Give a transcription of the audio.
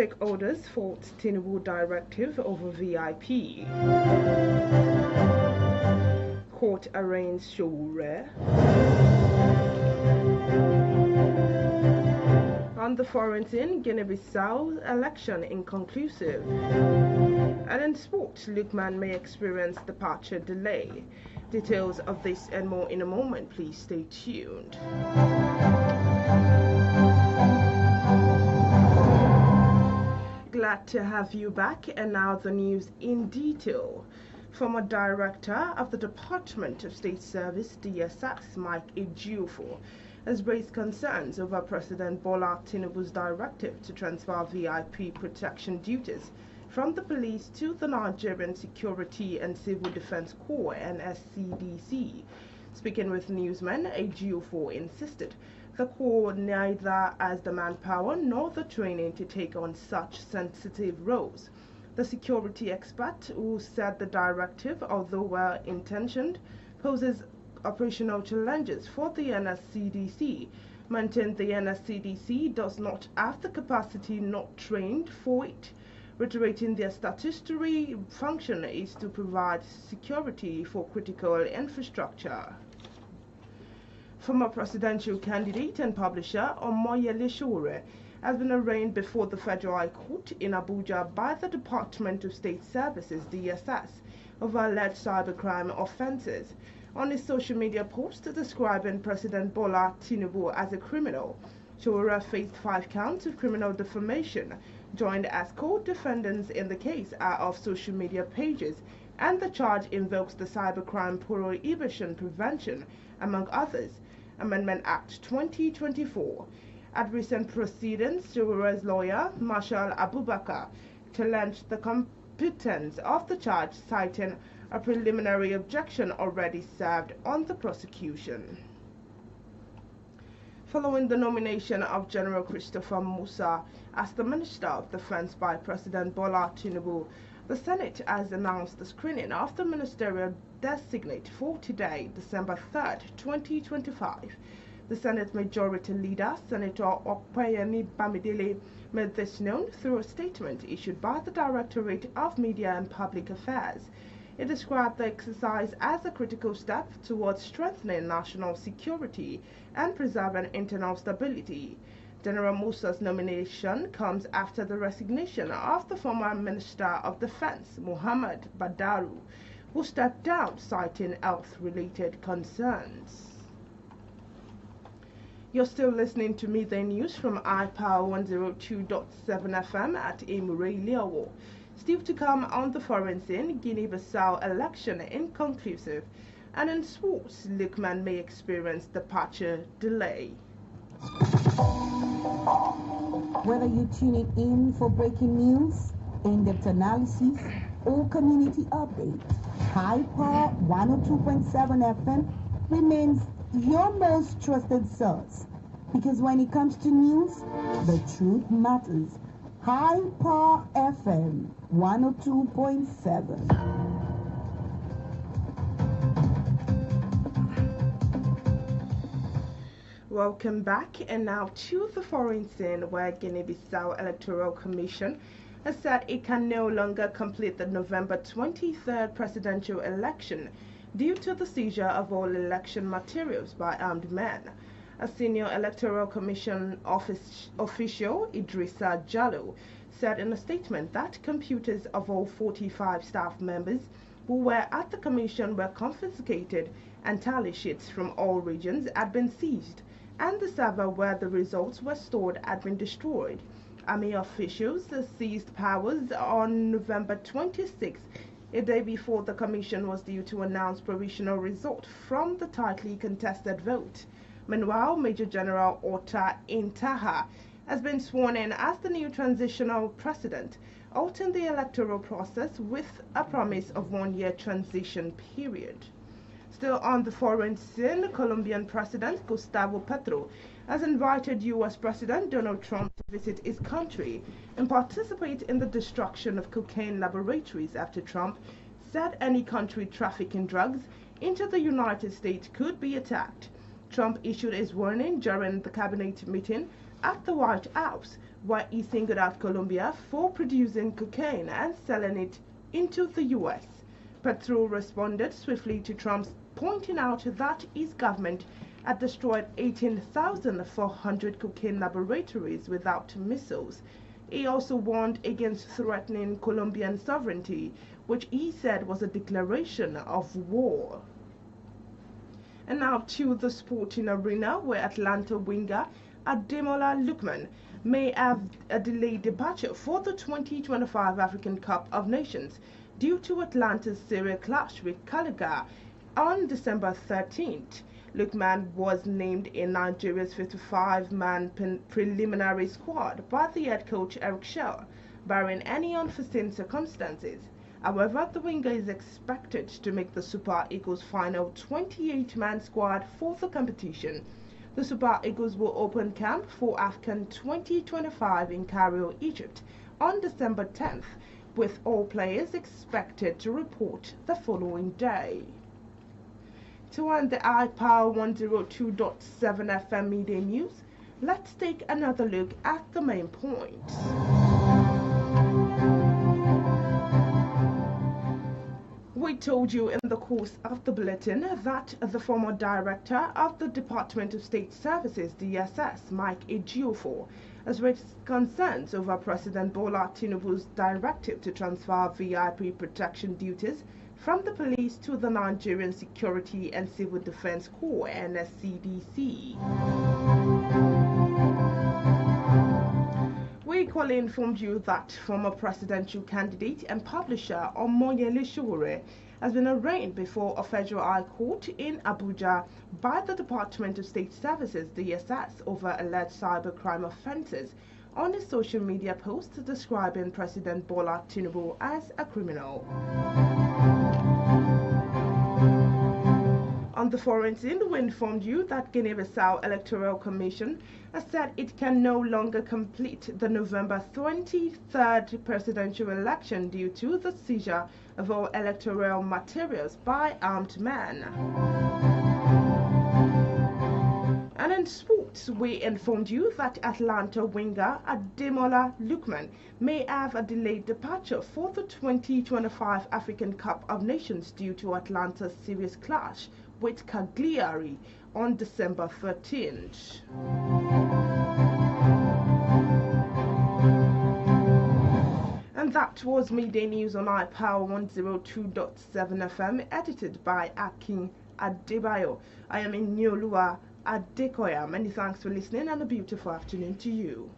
Stakeholders fought Tinubu directive over VIP. Court arraigns Sowore. On the foreign scene, Guinea-Bissau election inconclusive. And in sports, Lookman may experience departure delay. Details of this and more in a moment. Please stay tuned. Glad to have you back, and now the news in detail. Former Director of the Department of State Service, DSS, Mike Ejiofor, has raised concerns over President Bola Tinubu's directive to transfer VIP protection duties from the police to the Nigerian Security and Civil Defense Corps (NSCDC). Speaking with newsmen, Ejiofor insisted the Corps neither has the manpower nor the training to take on such sensitive roles. The security expert, who said the directive, although well-intentioned, poses operational challenges for the NSCDC, maintained the NSCDC does not have the capacity not trained for it, reiterating their statutory function is to provide security for critical infrastructure. Former presidential candidate and publisher Omoyele Sowore has been arraigned before the Federal High Court in Abuja by the Department of State Services (DSS) over alleged cybercrime offences. On his social media post describing President Bola Tinubu as a criminal, Sowore faced 5 counts of criminal defamation. Joined as co-defendants in the case are of social media pages, and the charge invokes the Cybercrime Prohibition Prevention, among others, Amendment Act 2024. At recent proceedings, Sowore's lawyer, Marshal Abubakar, challenged the competence of the charge, citing a preliminary objection already served on the prosecution. Following the nomination of General Christopher Musa as the Minister of Defense by President Bola Tinubu, the Senate has announced the screening of the ministerial designate for today, December 3rd, 2025. The Senate Majority Leader, Senator Opeyemi Bamidele, made this known through a statement issued by the Directorate of Media and Public Affairs. It described the exercise as a critical step towards strengthening national security and preserving internal stability. General Musa's nomination comes after the resignation of the former Minister of Defense, Muhammad Badaru, who stepped down citing health-related concerns. You're still listening to Midday News from iPower 102.7 FM at Inioluwa. Still to come on the foreign scene, Guinea-Bissau election inconclusive, and in sports, Lookman may experience departure delay. Whether you're tuning in for breaking news, in-depth analysis, or community updates, Hyper 102.7 FM remains your most trusted source, because when it comes to news, the truth matters. Hyper FM 102.7. Welcome back, and now to the foreign scene, where Guinea-Bissau Electoral Commission has said it can no longer complete the November 23rd presidential election due to the seizure of all election materials by armed men. A senior Electoral Commission official, Idrissa Jallo, said in a statement that computers of all 45 staff members who were at the commission were confiscated and tally sheets from all regions had been seized, and the server where the results were stored had been destroyed. Army officials seized powers on November 26, a day before the commission was due to announce provisional result from the tightly contested vote. Meanwhile, Major General Ota Intaha has been sworn in as the new transitional president, halting the electoral process with a promise of 1-year transition period. Still on the foreign scene, Colombian President Gustavo Petro has invited U.S. President Donald Trump to visit his country and participate in the destruction of cocaine laboratories after Trump said any country trafficking drugs into the United States could be attacked. Trump issued his warning during the cabinet meeting at the White House, where he singled out Colombia for producing cocaine and selling it into the U.S. Petro responded swiftly to Trump's pointing out that his government had destroyed 18,400 cocaine laboratories without missiles. He also warned against threatening Colombian sovereignty, which he said was a declaration of war. And now to the sporting arena, where Atlanta winger Ademola Lookman may have a delayed departure for the 2025 African Cup of Nations due to Atlanta's serious clash with Calaga on December 13th. Lookman was named in Nigeria's 55-man preliminary squad by the head coach Eric Shell, barring any unforeseen circumstances. However, the winger is expected to make the Super Eagles' final 28-man squad for the competition. The Super Eagles will open camp for AFCON 2025 in Cairo, Egypt on December 10th, with all players expected to report the following day. To end the iPower 102.7 FM Media News, let's take another look at the main points. We told you in the course of the bulletin that the former director of the Department of State Services, DSS, Mike Ejiofor, has raised concerns over President Bola Tinubu's directive to transfer VIP protection duties from the police to the Nigerian Security and Civil Defense Corps, NSCDC. We equally informed you that former presidential candidate and publisher Omoyele Sowore has been arraigned before a federal high court in Abuja by the Department of State Services, DSS, over alleged cybercrime offenses on a social media post describing President Bola Tinubu as a criminal. On the foreign scene, we informed you that Guinea-Bissau Electoral Commission has said it can no longer complete the November 23rd presidential election due to the seizure of all electoral materials by armed men. And in sports, we informed you that Atlanta winger Ademola Lookman may have a delayed departure for the 2025 African Cup of Nations due to Atlanta's serious clash with Cagliari on December 13th. And that was Midday News on iPower 102.7 FM, edited by Akin Adebayo. I am Inioluwa Adekoya. Many thanks for listening and a beautiful afternoon to you.